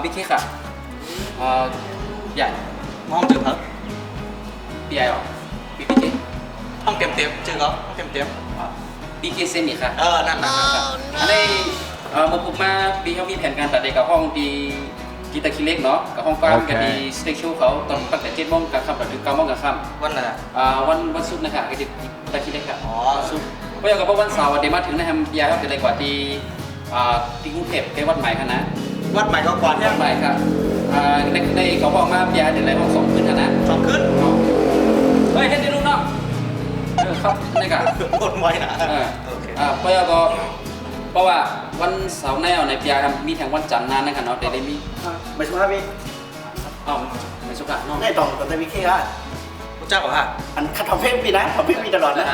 บิ๊กเค้กอะใหญ่ห้องจืดเหรอพี่ใหญ่หรอบิ๊กเค้กห้องเต็มจืดเหรอห้องเต็มบิ๊กเค้กเซนนี่ค่ะนั่นอันนี้มาปุ๊บมาปีเขามีแผนการตัดเด็กกับห้องดีกีตาร์คิเล็กเนาะกับห้องกว้างกับดีสเต็กชูเขาตอนตั้งแต่7 โมงกับค่ำถึง9 โมงกับค่ำวันไหนวันศุกร์นะคะกับกีตาร์คิเล็กค่ะศุกร์ก็อย่างกับวันเสาร์เดี๋ยวมาถึงนะครับยายเขาเป็นอะไรกว่าที่กรุงเทพใกล้วัดใหม่ค่ะนะวัดใหม่ก็กว่าวัดใหม่ครับในเขาบอกมายายเดี๋ยวอะไรห้อง2 ขึ้นนะ2 ขึ้นเฮ้ยเห็นได้ลูกเนาะครับนี่กันโคตรไวนะเพราะว่าวันเสาร์ในในปียมีแข่งวันจันทร์นานนะครับเนาะเดี๋ยวได้มีไม่สุภาพพี่ไม่สุภาพเนาะได้ตรงกับในวิเคราะห์รู้จักเหรอฮะอันคัดทำเพลงปีนะทำเพลงปีตลอดนะ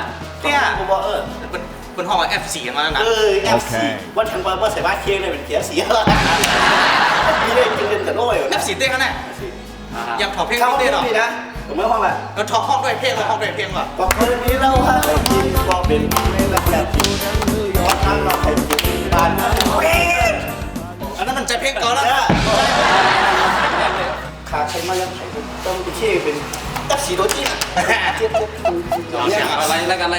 เนี่ยผมบอกเป็นห้องF4มาแล้วนะF4วันทั้งวันใส่บ้านเคียงเลยเป็นเขียสีอะไรนี่เลยจริงๆแต่โน้ยF4เต้เขาเนี่ยยังถอดเพลงเต้หรอนะผมไม่ห้องอ่ะเราถอดห้องด้วยเพลงเราห้องด้วยเพลงว่ะบอกคืนนี้เราให้กินบอกเป็นไม่รักแบบกินวันนั้นเราให้กินบ้านนั้นอันนั้นมันใจเพลงก่อนแล้วขาใช้มายังไข่ต้องไปเชี่ยเป็นตัดสีโดจีเจี๊ยบอะไรแล้วกันกล้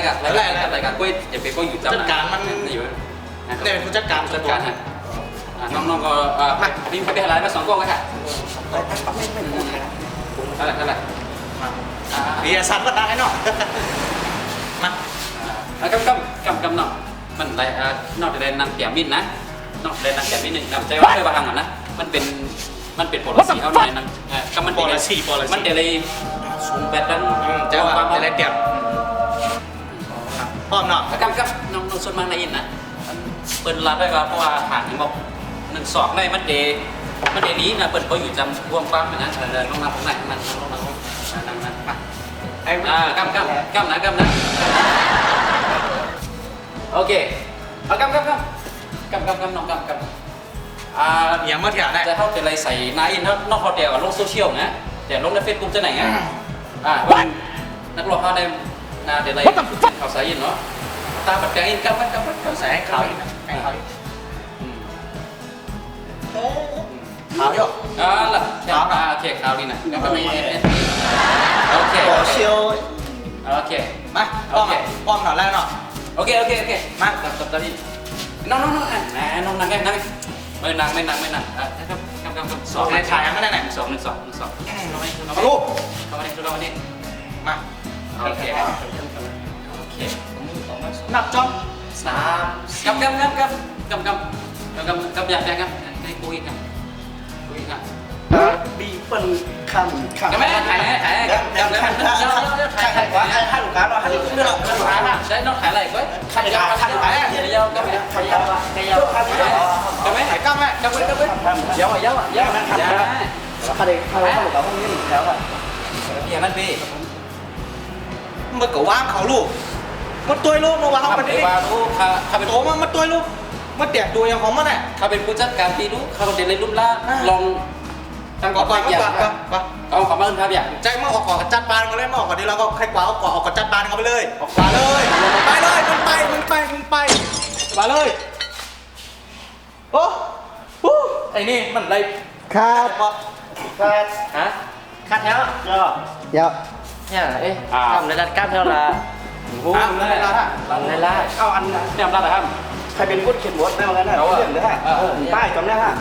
วยอย่าไปก็อยู่จัดการมันอยู่เนี่ยเป็นผู้จัดการฮะน้องก็มีไปอะไรมา2 กล้องกันค่ะอะไรเบียร์สัตว์ก็ได้เนาะมากำเนาะมันอะไรนอกจากได้นางเตี่ยมินนะนอกจากได้นางเตี่ยมินหนึ่งนำใจว่าไม่ว่าทางนะมันเป็นโปรสีเอาหน่อยนั่งก็มันมันเดี๋ยวเลยสูงแบบนั้นจะว่าอะไรเตี่ยพร้อมเนาะกับน้องส่วนมากในอินนะเปิดรับได้ก็เพราะว่าหางบอก1 2ในมันเดนี้นะเปิดเขาอยู่จำวงฟังนะน้องน้ำของไหนนั่งมากำนะโอเคกำน้องอย่างเมื่อเที่ยงจะเข้าเป็นอะไรใส่นายอินนอกคอเดียวลงโซเชียลนะแต่ลงในเฟซบุ๊กจะไหนอ่ะนักร้องเขาได้นาเดี๋ยวอะไรข่าวสายอินเนาะตาบัดแกอินกำข่าวสายข่าวอินข่าวเยอะล่ะโอเคข่าวนี่นะโอเคเชียวโอเคมาป้อมหน่อยแล้วเนาะโอเคมากับตอนนี้น้องนั่งไม่นั่งสองถ่ายไม่ได้ไหน1 2เข้ามาลูกมาโอเคนับจอม3กำอยากให้คุยกันบีเป็นคำก็ไม่ได้ถ่ายถ่ายว่าให้ลูกค้าเราให้ลูกค้าใช้น้องถ่ายอะไรก็ถ่ายเยอะก็ไม่ถ่ายก็ไม่ถ่ายก็ไม่เยอะใครได้ใครได้ลูกค้าพวกนี้แล้วอ่ะอย่างนั้นพี่มันก็ว่างเขาลูกมันตัวลูกมาว่าเขาเป็นเขาเป็นโตมันตัวลูกมันแตกตัวอย่างของมันน่ะเขาเป็นผู้จัดการปีลูกเขาเป็นในรุ่นล่าลองตั้งก่อนเอาขอมาเล่นครับอย่างใจมาออกจัดบานมาเลยมาออกก่อนนี้เราก็ใครกว่าออกจัดบานเขาไปเลยออกมาเลยไปเลยมึงไปมาเลยโอ้ไอ้นี่มันอะไรคาดฮะคาดแล้วเยอะเนี่ยทำในรัฐกล้ามเท่าไรในรัฐเอาอันเนี่ยรัฐอะไรครับใครเป็นผู้เขียนบทได้ไหมนะเรื่องเลยฮะป้ายจำได้ฮะ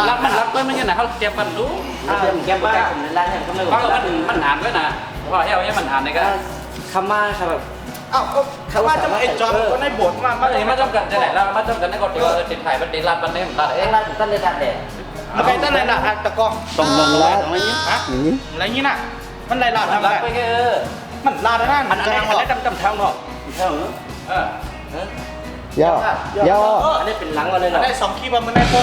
รัฐมันรัฐไม่ใช่ไหนเขาเก็บมันรู้เก็บป้ายในรัฐเนี่ยก็ไม่รู้เพราะมันอ่านด้วยนะเพราะเฮ้ยมันอ่านในก็คำมาครับแบบอ้าวคำว่าจะไอ้จอมก็ในบทมาจำกันจะไหนแล้วมาจำกันในกฎเดียวติดถ่ายมันดีรัฐมันเนี่ยรัฐตั้งเลยรัฐเด็ดอะไรตั้งเลยรัฐตะกองตรงรัฐอะไรงี้น่ะมันไรรัฐทำไงไปมันรัฐนั่นมันอะไรมันได้จำทางหรอกย่อันนี้เป็นหลังมาเลยเหรอได้2 คลิปมันได้พ่อ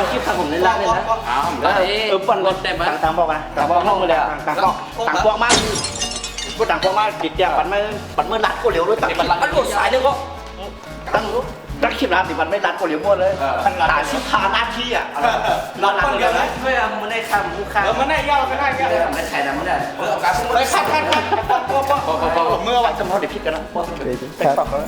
2 คลิปทางผมในร้านเลยนะปั่นรถเต็มต่างบอกนะต่างบอกห้องมาเลยต่างพวกมากก็ต่างพวกมากติดอย่างปั่นเมื่อรัดก็เหลียวด้วยต่างมันหลุดสายเลยก็ตั้งคลิปร้านติมันไม่รัดก็เหลียวหมดเลยตาชิพาหน้าที่อ่ะเราตั้งเดียวเลยเพื่อมันได้ข้ามผู้ข้ามมันได้ยาวไม่ได้ยาวไม่ใช่นะมันได้เลยขัดเมื่อวันจำพอเดี๋ยวพิดกันนะพวกเป็นปอกแล้ว